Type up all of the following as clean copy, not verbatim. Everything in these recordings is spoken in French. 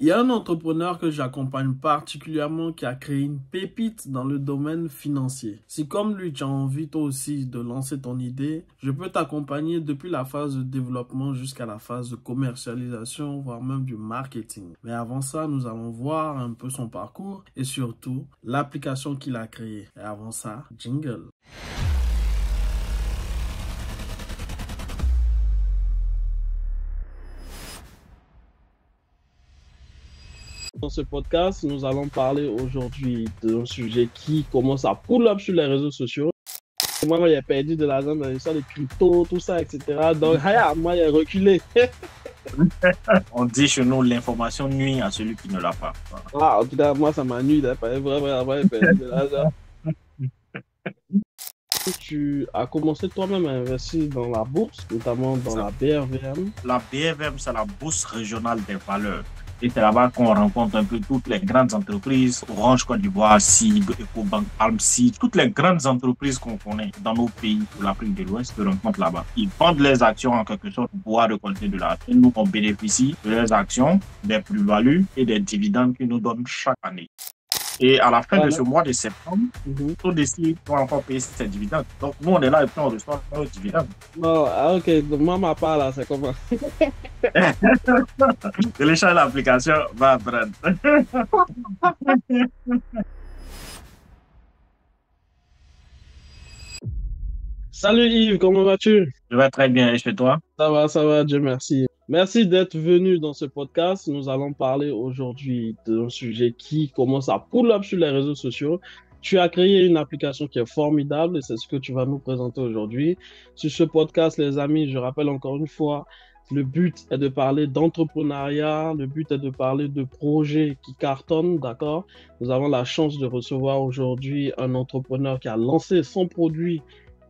Il y a un entrepreneur que j'accompagne particulièrement qui a créé une pépite dans le domaine financier. Si comme lui, tu as envie toi aussi de lancer ton idée, je peux t'accompagner depuis la phase de développement jusqu'à la phase de commercialisation, voire même du marketing. Mais avant ça, nous allons voir un peu son parcours et surtout l'application qu'il a créée. Et avant ça, jingle. Dans ce podcast, nous allons parler aujourd'hui d'un sujet qui commence à pull up sur les réseaux sociaux. Moi, j'ai perdu de l'argent dans l'histoire des cryptos, tout ça, etc. Donc, moi, j'ai reculé. On dit chez nous, l'information nuit à celui qui ne l'a pas. Ah, en tout cas, moi, ça m'ennuie vraiment perdu de l'argent. Tu as commencé toi-même à investir dans la bourse, notamment dans la BRVM. La BRVM, c'est la Bourse régionale des valeurs. Et c'est là-bas qu'on rencontre un peu toutes les grandes entreprises, Orange Côte d'Ivoire, SIB, Ecobank, Palm-Seed, toutes les grandes entreprises qu'on connaît dans nos pays de l'Afrique de l'Ouest se rencontrent là-bas. Ils vendent les actions en quelque sorte pour pouvoir récolter de l'argent. Nous, on bénéficie de leurs actions, des plus-values et des dividendes qu'ils nous donnent chaque année. Et à la fin de ce mois de septembre, tout décide qu'on va encore payer ces dividendes. Donc, nous, on est là et puis on reçoit nos dividendes. Non, ok. Donc, moi, ma part, là, c'est comment? Télécharge l'application, va apprendre. Salut Yves, comment vas-tu? Je vais très bien. Et chez toi? Ça va, Dieu merci. Merci d'être venu dans ce podcast. Nous allons parler aujourd'hui d'un sujet qui commence à pull up sur les réseaux sociaux. Tu as créé une application qui est formidable et c'est ce que tu vas nous présenter aujourd'hui. Sur ce podcast, les amis, je rappelle encore une fois, le but est de parler d'entrepreneuriat, le but est de parler de projets qui cartonnent, d'accord? Nous avons la chance de recevoir aujourd'hui un entrepreneur qui a lancé son produit,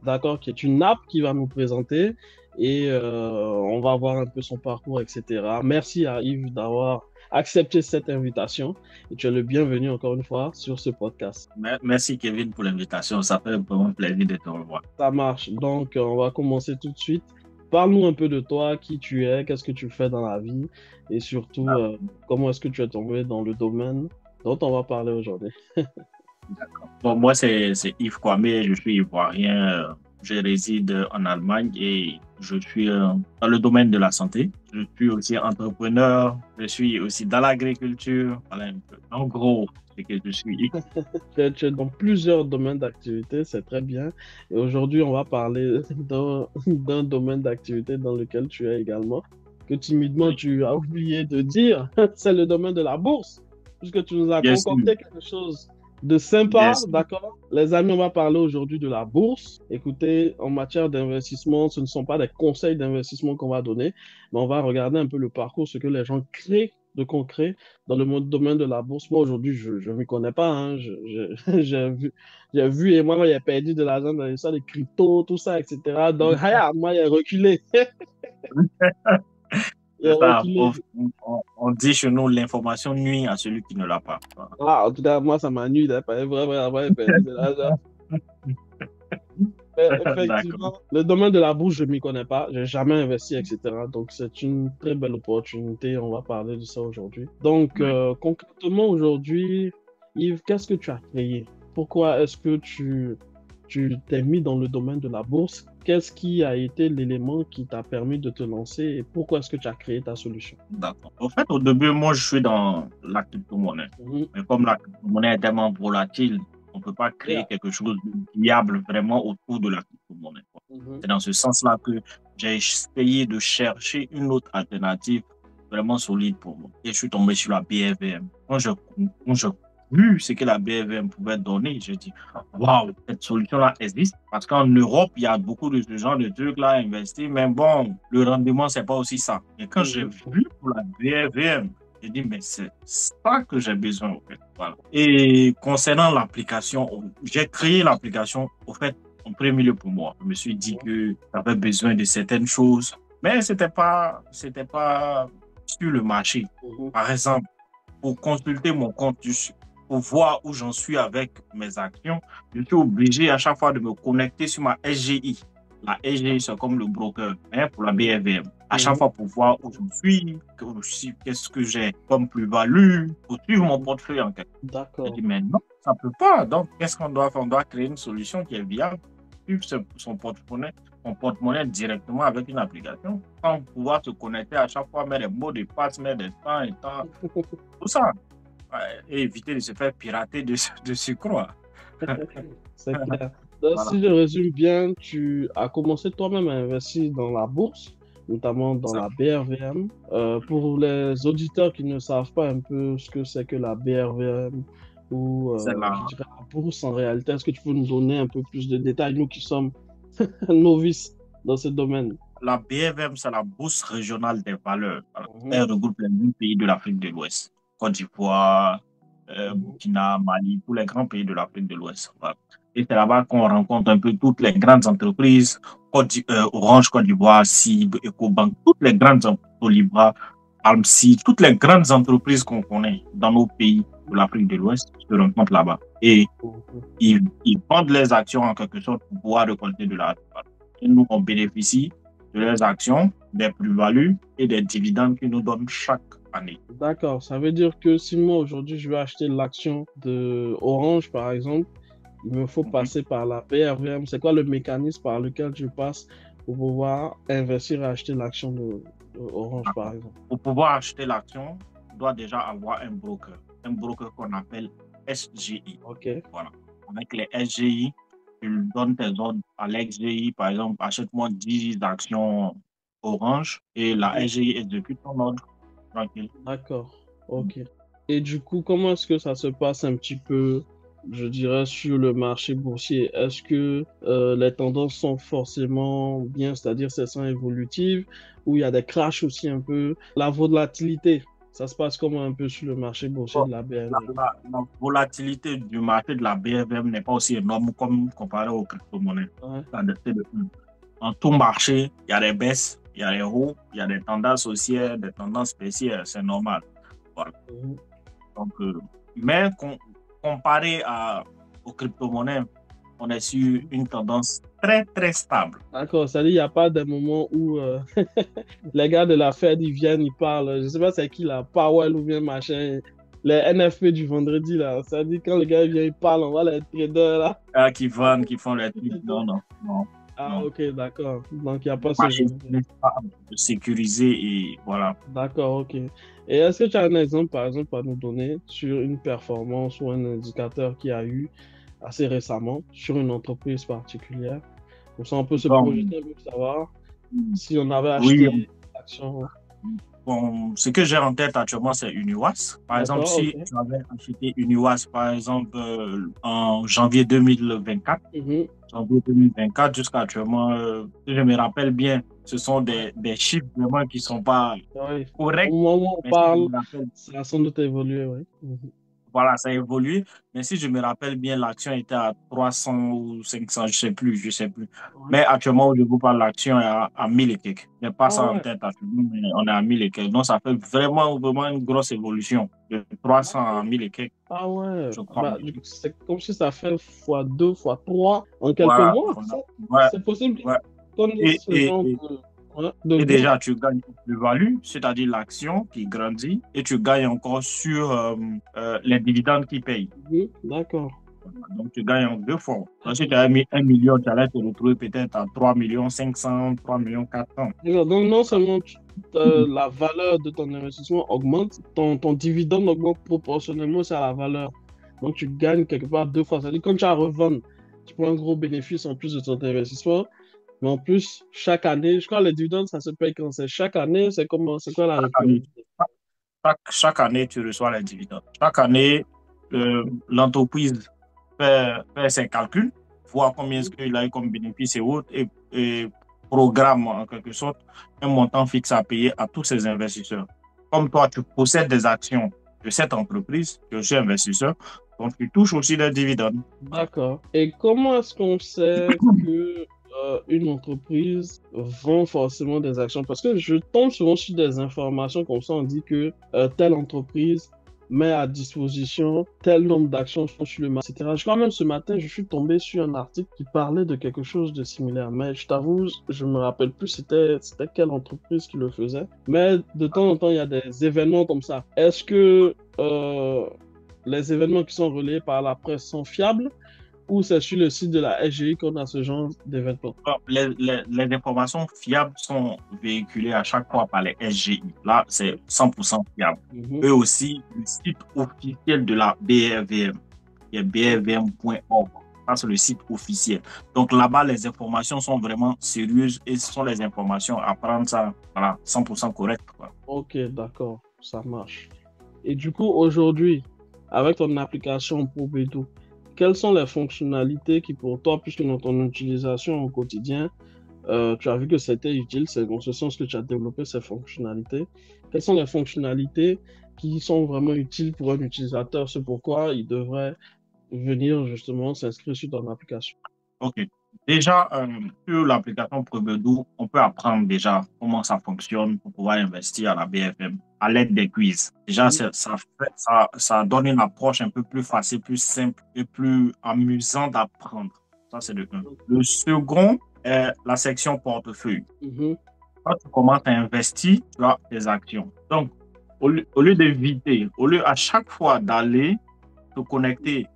d'accord, qui est une app qui va nous présenter et on va voir un peu son parcours, etc. Merci à Yves d'avoir accepté cette invitation et tu es le bienvenu encore une fois sur ce podcast. Merci Kevin pour l'invitation. Ça fait vraiment plaisir de te revoir. Ça marche. Donc, on va commencer tout de suite. Parle-nous un peu de toi, qui tu es, qu'est-ce que tu fais dans la vie et surtout, comment est-ce que tu es tombé dans le domaine dont on va parler aujourd'hui. D'accord. Bon, moi, c'est Yves Kwame, je suis ivoirien. Je réside en Allemagne et je suis dans le domaine de la santé. Je suis aussi entrepreneur, je suis aussi dans l'agriculture. Voilà un peu. En gros, c'est que je suis. Tu es dans plusieurs domaines d'activité, c'est très bien. Et aujourd'hui, on va parler d'un domaine d'activité dans lequel tu es également, que timidement tu as oublié de dire, c'est le domaine de la bourse, puisque tu nous as concocté quelque chose de sympa, d'accord? Les amis, on va parler aujourd'hui de la bourse. Écoutez, en matière d'investissement, ce ne sont pas des conseils d'investissement qu'on va donner, mais on va regarder un peu le parcours, ce que les gens créent de concret dans le domaine de la bourse. Moi, aujourd'hui, je ne m'y connais pas. Hein. J'ai vu et moi, j'ai perdu de l'argent dans l'histoire des cryptos, tout ça, etc. Donc, moi, j'ai reculé. On dit chez nous, l'information nuit à celui qui ne l'a pas. Ah, en tout cas, moi, ça m'ennuie vraiment perdu de l'argent. Effectivement, le domaine de la bourse, je ne m'y connais pas. Je n'ai jamais investi, etc. Donc, c'est une très belle opportunité. On va parler de ça aujourd'hui. Donc, concrètement, aujourd'hui, Yves, qu'est-ce que tu as créé? Pourquoi est-ce que tu t'es mis dans le domaine de la bourse? Qu'est-ce qui a été l'élément qui t'a permis de te lancer et pourquoi est-ce que tu as créé ta solution? D'accord. En fait, au début, moi, je suis dans la crypto-monnaie. Mais comme la crypto-monnaie est tellement volatile, on ne peut pas créer quelque chose de viable vraiment autour de la crypto-monnaie. C'est dans ce sens-là que j'ai essayé de chercher une autre alternative vraiment solide pour moi. Et je suis tombé sur la BRVM. Quand j'ai vu ce que la BRVM pouvait donner, j'ai dit, waouh, cette solution-là existe. Parce qu'en Europe, il y a beaucoup de ce genre de trucs-là à investir, mais bon, le rendement, c'est pas aussi ça. Et quand j'ai vu pour la BRVM, j'ai dit, mais c'est ça que j'ai besoin, en fait. Voilà. Et concernant l'application, j'ai créé l'application, au fait, en premier lieu pour moi. Je me suis dit que j'avais besoin de certaines choses, mais c'était pas sur le marché. Par exemple, pour consulter mon compte, pour voir où j'en suis avec mes actions, je suis obligé à chaque fois de me connecter sur ma SGI. La SGI, c'est comme le broker pour la BRVM. À chaque fois pour voir où je suis, qu'est-ce que j'ai comme plus-value, pour suivre mon portefeuille en quelque sorte. D'accord. Je dis, mais non, ça ne peut pas. Donc, qu'est-ce qu'on doit faire? On doit créer une solution qui est viable, suivre son porte-monnaie directement avec une application, sans pouvoir se connecter à chaque fois, mettre des mots de passe, mettre des temps et temps, tout ça. Et éviter de se faire pirater de surcroît. C'est clair. Donc, Voilà. si je résume bien, tu as commencé toi-même à investir dans la bourse, notamment dans la BRVM. Pour les auditeurs qui ne savent pas un peu ce que c'est que la BRVM ou je dirais la bourse en réalité, est-ce que tu peux nous donner un peu plus de détails, nous qui sommes novices dans ce domaine? La BRVM, c'est la Bourse régionale des valeurs. Elle regroupe les 8 pays de l'Afrique de l'Ouest. Côte d'Ivoire, Burkina, Mali, tous les grands pays de l'Afrique de l'Ouest. Voilà. Et c'est là-bas qu'on rencontre un peu toutes les grandes entreprises, Orange Côte d'Ivoire, CIB, Ecobank, toutes les grandes entreprises, Almsi, toutes les grandes entreprises qu'on connaît dans nos pays de l'Afrique de l'Ouest se rencontrent là-bas. Et ils vendent les actions en quelque sorte pour pouvoir récolter de l'argent. Et nous, on bénéficie de leurs actions, des plus-values et des dividendes qu'ils nous donnent chaque année. D'accord, ça veut dire que si moi aujourd'hui je veux acheter l'action de Orange par exemple, il me faut passer par la BRVM. C'est quoi le mécanisme par lequel je passe pour pouvoir investir et acheter l'action de Orange par exemple? Pour pouvoir acheter l'action, tu dois déjà avoir un broker qu'on appelle SGI. Ok. Voilà. Avec les SGI, tu donnes tes ordres à l'exGI, par exemple, achète-moi 10 actions Orange et la SGI exécute ton ordre. Tranquille. D'accord, ok. Et du coup, comment est-ce que ça se passe un petit peu, je dirais, sur le marché boursier? Est-ce que les tendances sont forcément bien, c'est-à-dire qu'elles sont évolutives, ou il y a des crashs aussi un peu? La volatilité, ça se passe comment un peu sur le marché boursier de la BRVM? La volatilité du marché de la BRVM n'est pas aussi énorme comme comparé aux crypto-monnaies. En tout marché, il y a des baisses, il y a des hauts, il y a des tendances haussières, des tendances baissières, c'est normal. Voilà. Donc, mais comparé aux crypto-monnaies, on est sur une tendance très, très stable. D'accord, c'est-à-dire qu'il n'y a pas de moment où les gars de la Fed, ils viennent, ils parlent, je ne sais pas c'est qui là, Powell ou bien machin, les NFP du vendredi là, c'est-à-dire quand le gars vient, il parle, on voit les traders là. Ah, qui vendent, qui font les trucs, non. Ah, non. ok, d'accord. Donc, il n'y a pas ce genre de sécuriser et voilà. D'accord, ok. Et est-ce que tu as un exemple, par exemple, à nous donner sur une performance ou un indicateur qui a eu assez récemment sur une entreprise particulière? Comme ça, on peut se projeter pour savoir si on avait acheté l'action. Bon, ce que j'ai en tête actuellement, c'est Uniwas. Par exemple, si tu avais acheté Uniwas, par exemple, en janvier 2024, janvier 2024 jusqu'à actuellement, si je me rappelle bien, ce sont des chiffres vraiment qui ne sont pas corrects. Au moment où on parle, ça a sans doute évolué, oui. Voilà, ça a évolué. Mais si je me rappelle bien, l'action était à 300 ou 500, je ne sais plus. Mais actuellement, où je vous parle, l'action est à 1000 et quelques. Je n'ai pas ça en tête actuellement, mais on est à 1000 et quelques. Donc, ça fait vraiment une grosse évolution. De 300 à 1000 et quelques. Ah ouais, je crois. C'est comme si ça fait x2, x3 en quelques mois. C'est possible qu'on ait ce genre et déjà, tu gagnes une plus-value, c'est-à-dire l'action qui grandit, et tu gagnes encore sur les dividendes qui payent. D'accord. Donc, tu gagnes en deux fois. Donc, si tu as mis 1 million, tu allais te retrouver peut-être à 3 500 000, 3 400 000. Donc, non seulement la valeur de ton investissement augmente, ton dividende augmente proportionnellement à la valeur. Donc, tu gagnes quelque part deux fois. C'est-à-dire quand tu as à revendre, tu prends un gros bénéfice en plus de ton investissement. Mais en plus, chaque année, je crois que les dividendes, ça se paye quand c'est chaque année, c'est quoi la récurrence? Chaque année, tu reçois les dividendes. Chaque année, l'entreprise fait ses calculs, voir combien est-ce qu'il a eu comme bénéfice et autres, et programme en quelque sorte un montant fixe à payer à tous ses investisseurs. Comme toi, tu possèdes des actions de cette entreprise, tu es aussi investisseur, donc tu touches aussi des dividendes. D'accord. Et comment est-ce qu'on sait que une entreprise vend forcément des actions? Parce que je tombe souvent sur des informations comme ça, on dit que telle entreprise met à disposition tel nombre d'actions sont sur le marché, etc. Je crois même ce matin, je suis tombé sur un article qui parlait de quelque chose de similaire. Mais je t'avoue, je me rappelle plus c'était quelle entreprise qui le faisait. Mais de temps en temps, il y a des événements comme ça. Est-ce que les événements qui sont relayés par la presse sont fiables ou c'est sur le site de la SGI qu'on a ce genre d'événements? Les informations fiables sont véhiculées à chaque fois par les SGI. Là, c'est 100% fiable. Mhm. Eux aussi, le site officiel de la BRVM, qui est brvm.org. Ça, c'est le site officiel. Donc là-bas, les informations sont vraiment sérieuses et ce sont les informations à prendre ça, voilà, 100% correct, quoi. Ok, d'accord, ça marche. Et du coup, aujourd'hui, avec ton application Probedo, quelles sont les fonctionnalités qui pour toi, puisque dans ton utilisation au quotidien, tu as vu que c'était utile, c'est dans ce sens que tu as développé ces fonctionnalités. Quelles sont les fonctionnalités qui sont vraiment utiles pour un utilisateur? C'est pourquoi il devrait venir justement s'inscrire sur ton application. OK. Déjà, sur l'application Probedo, on peut apprendre déjà comment ça fonctionne pour pouvoir investir à la BFM à l'aide des quiz. Déjà, Mhm. ça donne une approche un peu plus facile, plus simple et plus amusant d'apprendre. Ça, c'est le un. Le second est la section portefeuille. Mhm. Quand tu commences à investir, tu as tes actions. Donc, au lieu d'éviter, au lieu à chaque fois d'aller te connecter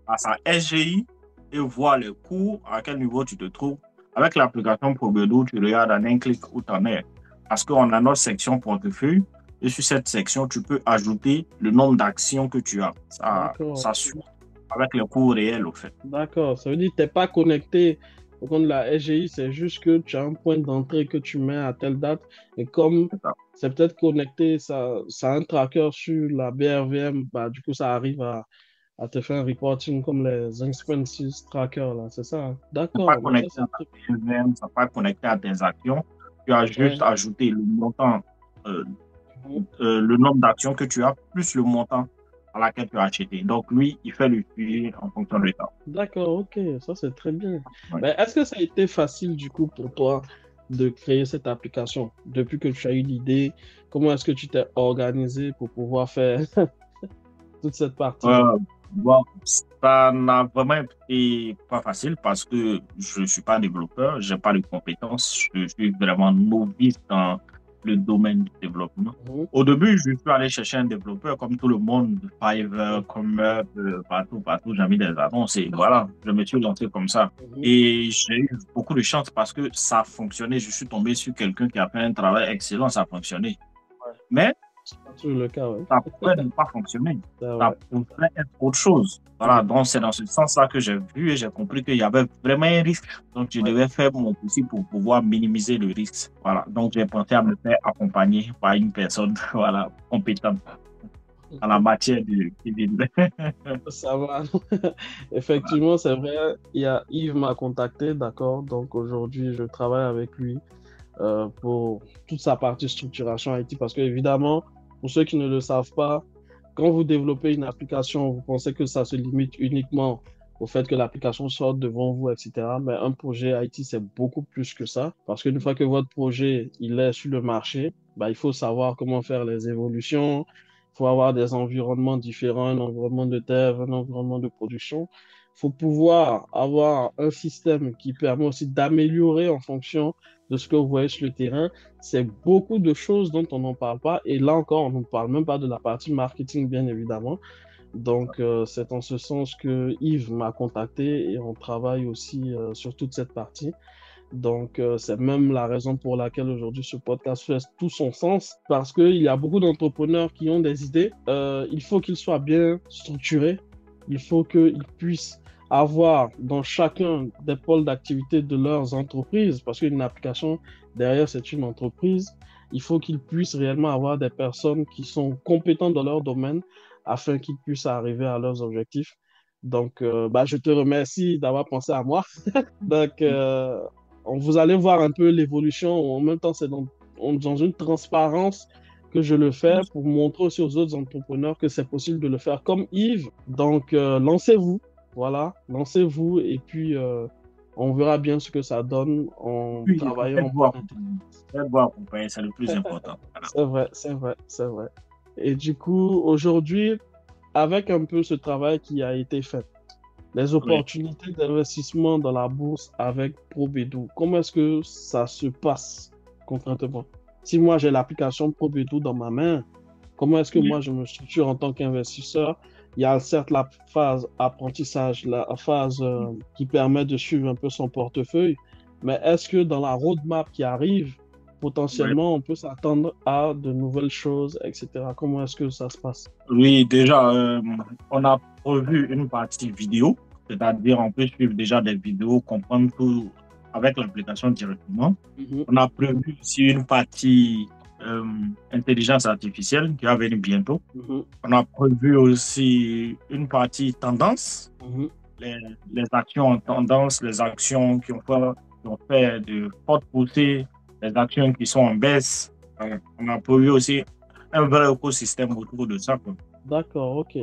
à sa SGI et voir les cours, à quel niveau tu te trouves. Avec l'application Probedo, tu regardes en un clic où tu en es. Parce qu'on a notre section portefeuille et sur cette section, tu peux ajouter le nombre d'actions que tu as. D'accord. Ça suit avec les cours réels, au fait. D'accord. Ça veut dire que tu n'es pas connecté au compte de la SGI, c'est juste que tu as un point d'entrée que tu mets à telle date. Et comme C'est ça. c'est peut-être connecté, ça a un tracker sur la BRVM, bah, du coup, ça arrive à te faire un reporting comme les expenses tracker, là, c'est ça, hein? C'est pas D'accord, mais ça, connecté c'est à très ta PNVM, c'est pas connecté à tes actions. Tu as juste bien. ajouté le montant, euh, Ouais. le nombre d'actions que tu as, plus le montant à laquelle tu as acheté. Donc, lui, il fait le suivi en fonction de ça. D'accord, ok, ça, c'est très bien. Ouais. Mais est-ce que ça a été facile, du coup, pour toi de créer cette application? Depuis que tu as eu l'idée, comment est-ce que tu t'es organisé pour pouvoir faire toute cette partie-là? Euh, bon, ça n'a vraiment été pas facile parce que je suis pas développeur, j'ai pas de compétences, je suis vraiment novice dans le domaine du développement. Mhm. Au début, je suis allé chercher un développeur comme tout le monde, Fiverr, comme partout, j'ai mis des annonces et voilà, je me suis lancé comme ça. Mhm. Et j'ai eu beaucoup de chance parce que ça a fonctionné. Je suis tombé sur quelqu'un qui a fait un travail excellent, ça a fonctionné. Ouais, Mais c'est pas toujours le cas, oui. ça pourrait ne pas fonctionner. C'est Ça vrai. pourrait être autre chose. Voilà, Mhm. donc c'est dans ce sens-là que j'ai vu et j'ai compris qu'il y avait vraiment un risque. Donc je Ouais. devais faire mon possible pour pouvoir minimiser le risque. Voilà, donc j'ai pensé à me faire accompagner par une personne voilà, compétente en la matière du civil. Ça va. Effectivement, c'est vrai. Il y a Yves m'a contacté, d'accord. Donc aujourd'hui, je travaille avec lui pour toute sa partie structuration IT parce que évidemment, pour ceux qui ne le savent pas, quand vous développez une application, vous pensez que ça se limite uniquement au fait que l'application sorte devant vous, etc. Mais un projet IT, c'est beaucoup plus que ça parce qu'une fois que votre projet il est sur le marché, bah, il faut savoir comment faire les évolutions. Il faut avoir des environnements différents, un environnement de dev, un environnement de production. Il faut pouvoir avoir un système qui permet aussi d'améliorer en fonction de ce que vous voyez sur le terrain. C'est beaucoup de choses dont on n'en parle pas. Et là encore, on ne parle même pas de la partie marketing, bien évidemment. Donc, c'est en ce sens que Yves m'a contacté et on travaille aussi sur toute cette partie. Donc, c'est même la raison pour laquelle aujourd'hui ce podcast fait tout son sens, parce qu'il y a beaucoup d'entrepreneurs qui ont des idées. Il faut qu'ils soient bien structurés. Il faut qu'ils puissent avoir dans chacun des pôles d'activité de leurs entreprises, parce qu'une application, derrière, c'est une entreprise. Il faut qu'ils puissent réellement avoir des personnes qui sont compétentes dans leur domaine afin qu'ils puissent arriver à leurs objectifs. Donc, bah, je te remercie d'avoir pensé à moi. Donc, vous allez voir un peu l'évolution. En même temps, c'est dans une transparence que je le fais pour montrer aussi aux autres entrepreneurs que c'est possible de le faire comme Yves. Donc, lancez-vous. Voilà, lancez-vous et puis on verra bien ce que ça donne en Puis, travaillant en faites-vous bonne accompagner. intelligence. Faites-vous accompagner, c'est le plus important. Voilà. C'est vrai, c'est vrai, c'est vrai. Et du coup, aujourd'hui, avec un peu ce travail qui a été fait, les Oui. opportunités d'investissement dans la bourse avec ProBedou, comment est-ce que ça se passe concrètement? Si moi j'ai l'application ProBedou dans ma main, comment est-ce que Oui. moi je me structure en tant qu'investisseur? Il y a certes la phase apprentissage, la phase qui permet de suivre un peu son portefeuille, mais est-ce que dans la roadmap qui arrive, Oui. potentiellement on peut s'attendre à de nouvelles choses, etc. Comment est-ce que ça se passe? Oui, déjà, on a prévu une partie vidéo, c'est-à-dire on peut suivre déjà des vidéos, comprendre tout avec l'application directement. Mhm, On a prévu aussi une partie euh, intelligence artificielle qui va venir bientôt. mhm, On a prévu aussi une partie tendance, mhm. les, les actions en tendance, les actions qui ont fait de fortes poussées, les actions qui sont en baisse. On a prévu aussi un vrai écosystème autour de ça, quoi. D'accord, ok.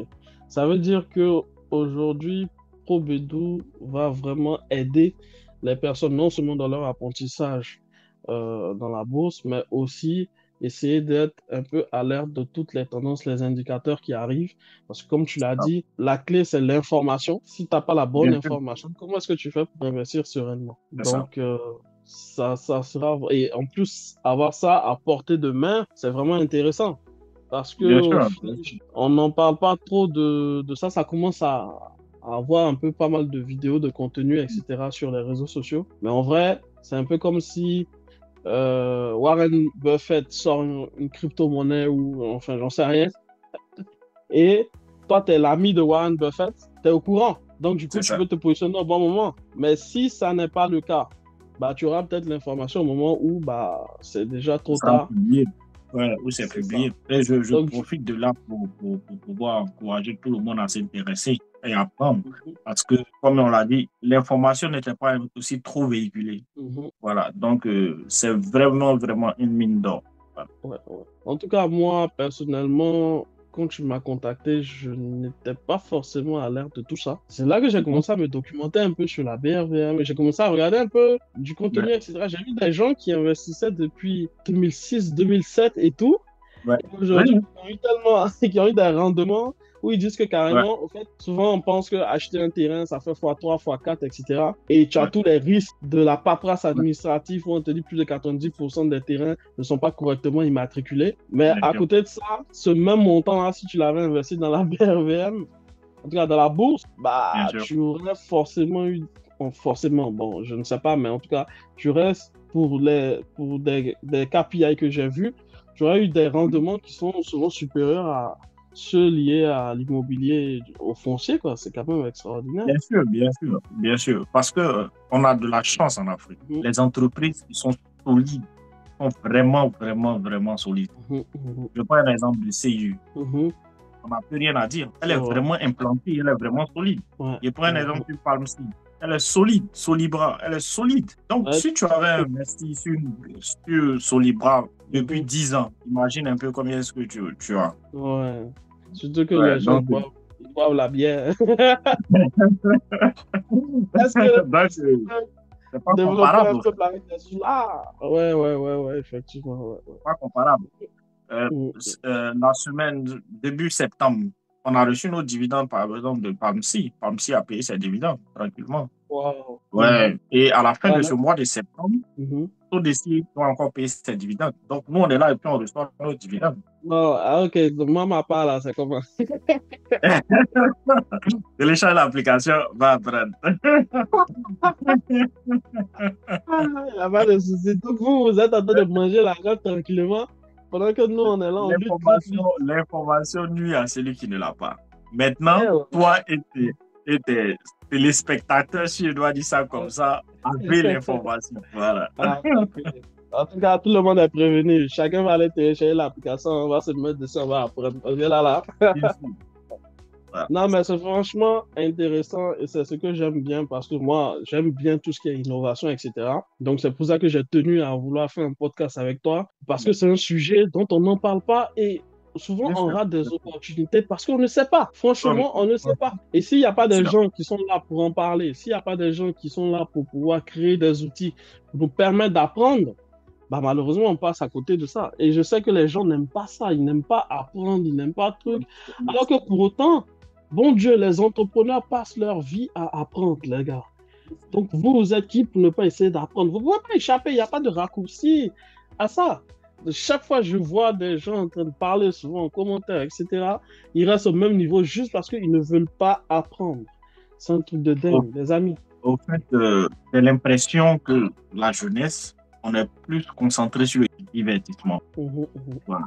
Ça veut dire que aujourd'hui, ProBedou va vraiment aider les personnes non seulement dans leur apprentissage dans la bourse, mais aussi essayer d'être un peu alerte de toutes les tendances, les indicateurs qui arrivent. Parce que comme tu l'as dit, la clé, c'est l'information. Si tu n'as pas la bonne Bien sûr, information, comment est-ce que tu fais pour investir sereinement? c'est ça. Donc, ça sera... Et en plus, avoir ça à portée de main, c'est vraiment intéressant. Parce que Bien au sûr, bien final, sûr. on n'en parle pas trop de ça. Ça commence à avoir un peu pas mal de vidéos, de contenu, etc. sur les réseaux sociaux. Mais en vrai, c'est un peu comme si Warren Buffett sort une crypto-monnaie ou enfin, j'en sais rien. Et toi, tu es l'ami de Warren Buffett, tu es au courant. Donc, du coup, C'est tu ça. peux te positionner au bon moment. Mais si ça n'est pas le cas, bah, tu auras peut-être l'information au moment où bah, c'est déjà Ça trop sera tard. publié. Ouais, où c'est C'est ça. publié. Et je Donc, profite de là pour pouvoir encourager tout le monde à s'intéresser et apprendre. mhm, Parce que, comme on l'a dit, l'information n'était pas aussi trop véhiculée. mhm. Voilà. Donc, c'est vraiment, vraiment une mine d'or. Voilà. Ouais, ouais. En tout cas, moi, personnellement, quand tu m'as contacté, je n'étais pas forcément alerte de tout ça. C'est là que j'ai Mhm. commencé à me documenter un peu sur la BRVM et j'ai commencé à regarder un peu du Ouais, contenu, etc. J'ai vu des gens qui investissaient depuis 2006, 2007 et tout. ouais, Et ouais, aujourd'hui, qui ont eu tellement, qui ont eu des rendements où ils disent que ouais, carrément, en fait, souvent on pense que acheter un terrain, ça fait x3, x4, etc. Et tu as ouais, tous les risques de la paperasse ouais, administrative où on te dit plus de 90% des terrains ne sont pas correctement immatriculés. Mais bien à sûr, côté de ça, ce même montant-là, si tu l'avais investi dans la BRVM, en tout cas dans la bourse, bien bah, sûr. tu aurais forcément eu, bon, forcément, bon, je ne sais pas, mais en tout cas, tu restes pour des KPI que j'ai vus, tu aurais eu des rendements qui sont souvent supérieurs à ceux liés à l'immobilier, au foncier, quoi. C'est quand même extraordinaire. Bien sûr, bien sûr, bien sûr. Parce que on a de la chance en Afrique. Mhm, Les entreprises qui sont solides sont vraiment, vraiment, vraiment solides. mhm, mhm, Je prends un exemple de CIU. mhm. On n'a plus rien à dire. Elle C'est est vrai. vraiment implantée, elle est vraiment solide. Ouais, Je prends un ouais, exemple sur Palm Seed. Elle est solide, Solibra, elle est solide. Donc, ouais. si tu avais investi sur Solibra depuis Mhm, 10 ans, imagine un peu combien est-ce que tu as. ouais. Surtout que Ouais, les gens, donc, ils boivent la bière. Est-ce que donc, c'est pas développer un comparable, en peu fait. la vitesse là? Ouais, ouais, ouais, ouais, effectivement. Ouais, ouais. C'est pas comparable. Euh, Mm. la semaine, début septembre, on a reçu nos dividendes, par exemple, de Palmsi. Palmsi a payé ses dividendes tranquillement. Wow. Mhm. Ouais. Et à la fin de Ouais, ce mois de septembre, mhm. Sodeci doit encore payer ses dividendes. Donc, nous, on est là et puis on reçoit nos dividendes. Bon, ah, ok, donc moi, ma part là, c'est comment? Télécharge l'application, va apprendre. Ah, il n'y a pas de souci. Donc, vous êtes en train de manger la grappe tranquillement, pendant que nous, on est là, on lutte, lutte, lutte. L'information nuit à celui qui ne l'a pas. Maintenant, Eh ouais. toi et tes téléspectateurs, si je dois dire ça comme ça, avez l'information. Voilà. Ah, ok. En tout cas, tout le monde est prévenu. Chacun va aller télécharger l'application, on va se mettre dessus, on va apprendre. On est là, là. Voilà. Non, mais c'est franchement intéressant et c'est ce que j'aime bien parce que moi, j'aime bien tout ce qui est innovation, etc. Donc, c'est pour ça que j'ai tenu à vouloir faire un podcast avec toi parce que c'est un sujet dont on n'en parle pas et souvent Bien on sûr. rate des opportunités parce qu'on ne sait pas. Hum, Franchement, on ne sait hum, pas. Et s'il n'y a pas des Accident. gens qui sont là pour en parler, s'il n'y a pas des gens qui sont là pour pouvoir créer des outils pour nous permettre d'apprendre, bah, malheureusement, on passe à côté de ça. Et je sais que les gens n'aiment pas ça, ils n'aiment pas apprendre, ils n'aiment pas le truc. Alors que pour autant, bon Dieu, les entrepreneurs passent leur vie à apprendre, les gars. Donc, vous êtes qui pour ne pas essayer d'apprendre? Vous ne pouvez pas échapper, il n'y a pas de raccourci à ça. Chaque fois je vois des gens en train de parler, souvent en commentaire, etc., ils restent au même niveau juste parce qu'ils ne veulent pas apprendre. C'est un truc de Au, dingue, les amis. au fait, j'ai l'impression que la jeunesse, on est plus concentré sur le divertissement. Voilà.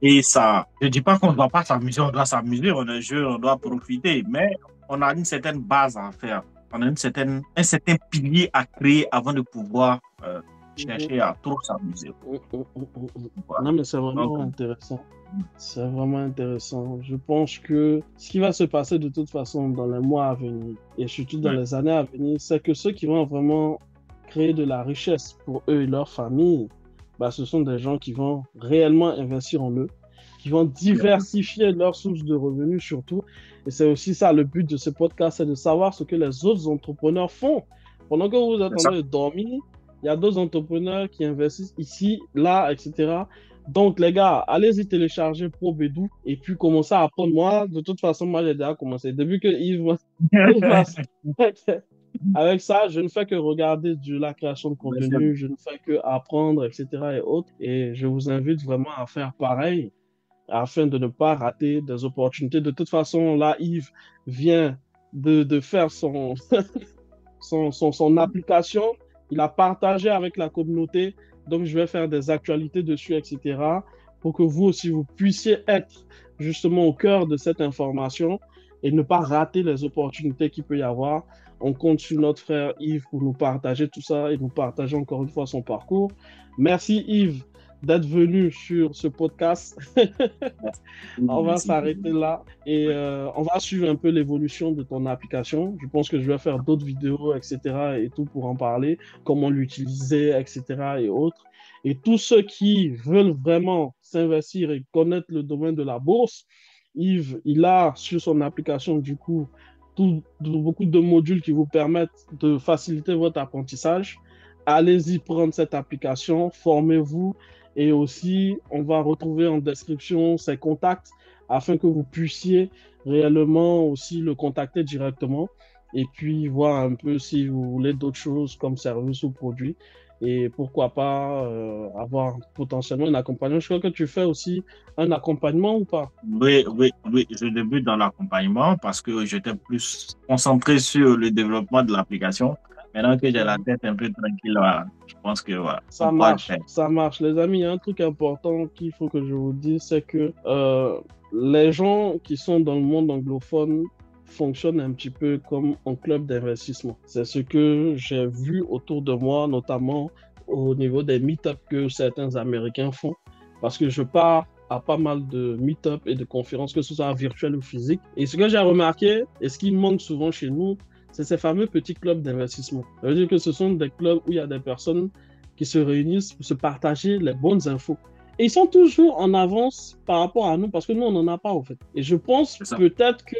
Et ça, je ne dis pas qu'on ne doit pas s'amuser, on doit s'amuser, on est jeune, on doit profiter, mais on a une certaine base à faire. On a un certain pilier à créer avant de pouvoir chercher à trop s'amuser. Voilà. Non, mais c'est vraiment intéressant. C'est vraiment intéressant. Je pense que ce qui va se passer de toute façon dans les mois à venir, et surtout dans les années à venir, c'est que ceux qui vont vraiment créer de la richesse pour eux et leur famille, bah, ce sont des gens qui vont réellement investir en eux, qui vont diversifier leurs sources de revenus surtout. Et c'est aussi ça le but de ce podcast, c'est de savoir ce que les autres entrepreneurs font. Pendant que vous êtes en train de dormir, il y a d'autres entrepreneurs qui investissent ici, là, etc. Donc, les gars, allez-y télécharger ProBedou et puis commencez à apprendre. Moi, de toute façon, moi, j'ai déjà commencé. Depuis que Yves avec ça, je ne fais que regarder de la création de contenu, je ne fais que apprendre, etc. et autres. Et je vous invite vraiment à faire pareil afin de ne pas rater des opportunités. De toute façon, là, Yves vient de faire son application. Il a partagé avec la communauté. Donc, je vais faire des actualités dessus, etc. pour que vous aussi, vous puissiez être justement au cœur de cette information et ne pas rater les opportunités qu'il peut y avoir. On compte sur notre frère Yves pour nous partager tout ça et nous partager encore une fois son parcours. Merci Yves d'être venu sur ce podcast. On va s'arrêter là et on va suivre un peu l'évolution de ton application. Je pense que je vais faire d'autres vidéos, etc. et tout pour en parler, comment l'utiliser, etc. et autres. Et tous ceux qui veulent vraiment s'investir et connaître le domaine de la bourse, Yves, il a sur son application, du coup, beaucoup de modules qui vous permettent de faciliter votre apprentissage. Allez-y prendre cette application, formez-vous et aussi, on va retrouver en description ses contacts afin que vous puissiez réellement aussi le contacter directement et puis voir un peu si vous voulez d'autres choses comme service ou produit et pourquoi pas avoir potentiellement un accompagnement. Je crois que tu fais aussi un accompagnement ou pas? Oui, oui, oui, je débute dans l'accompagnement parce que j'étais plus concentré sur le développement de l'application. Maintenant que j'ai la tête un peu tranquille, voilà, je pense que voilà, ça marche, ça marche. Les amis, il y a un truc important qu'il faut que je vous dise, c'est que les gens qui sont dans le monde anglophone fonctionnent un petit peu comme un club d'investissement. C'est ce que j'ai vu autour de moi, notamment au niveau des meet-ups que certains Américains font, parce que je pars à pas mal de meet-up et de conférences, que ce soit virtuelles ou physiques. Et ce que j'ai remarqué, et ce qui manque souvent chez nous, c'est ces fameux petits clubs d'investissement. Ça veut dire que ce sont des clubs où il y a des personnes qui se réunissent pour se partager les bonnes infos. Et ils sont toujours en avance par rapport à nous, parce que nous, on n'en a pas, en fait. Et je pense peut-être que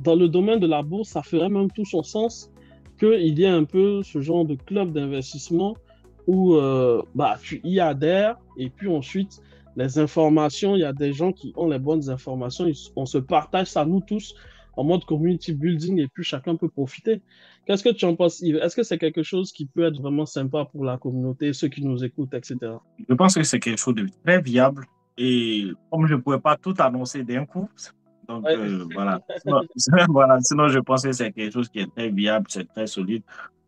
dans le domaine de la bourse, ça ferait même tout son sens qu'il y ait un peu ce genre de club d'investissement où tu y adhères et puis ensuite, les informations, il y a des gens qui ont les bonnes informations, on se partage ça, nous tous, en mode community building et puis chacun peut profiter. Qu'est-ce que tu en penses, Yves? Est-ce que c'est quelque chose qui peut être vraiment sympa pour la communauté, ceux qui nous écoutent, etc.? Je pense que c'est quelque chose de très viable et comme je ne pouvais pas tout annoncer d'un coup, donc voilà. Sinon, voilà. Sinon, je pense que c'est quelque chose qui est très viable, c'est très solide.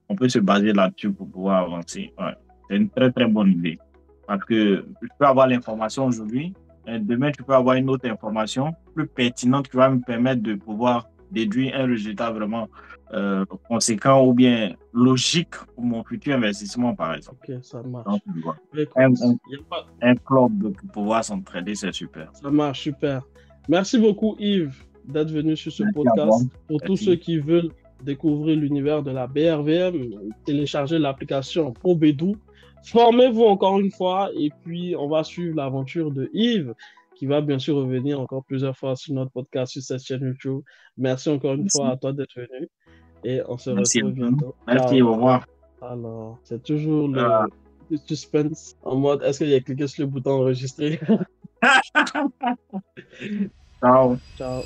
On peut se baser là-dessus pour pouvoir avancer. Ouais. C'est une très, très bonne idée. Parce que je peux avoir l'information aujourd'hui, et demain, tu peux avoir une autre information plus pertinente qui va me permettre de pouvoir déduire un résultat vraiment conséquent ou bien logique pour mon futur investissement, par exemple. Ok, ça marche. Donc, un club pour pouvoir s'entraider, c'est super. Ça marche, super. Merci beaucoup, Yves, d'être venu sur ce podcast. Pour tous ceux qui veulent découvrir l'univers de la BRVM, téléchargez l'application ProBedou. Formez-vous encore une fois et puis on va suivre l'aventure de Yves qui va bien sûr revenir encore plusieurs fois sur notre podcast sur cette chaîne YouTube. Merci encore une fois à toi d'être venu et on se retrouve bientôt. Merci, au revoir. Alors, c'est toujours de suspense en mode est-ce qu'il a cliqué sur le bouton enregistrer? Ciao. Ciao.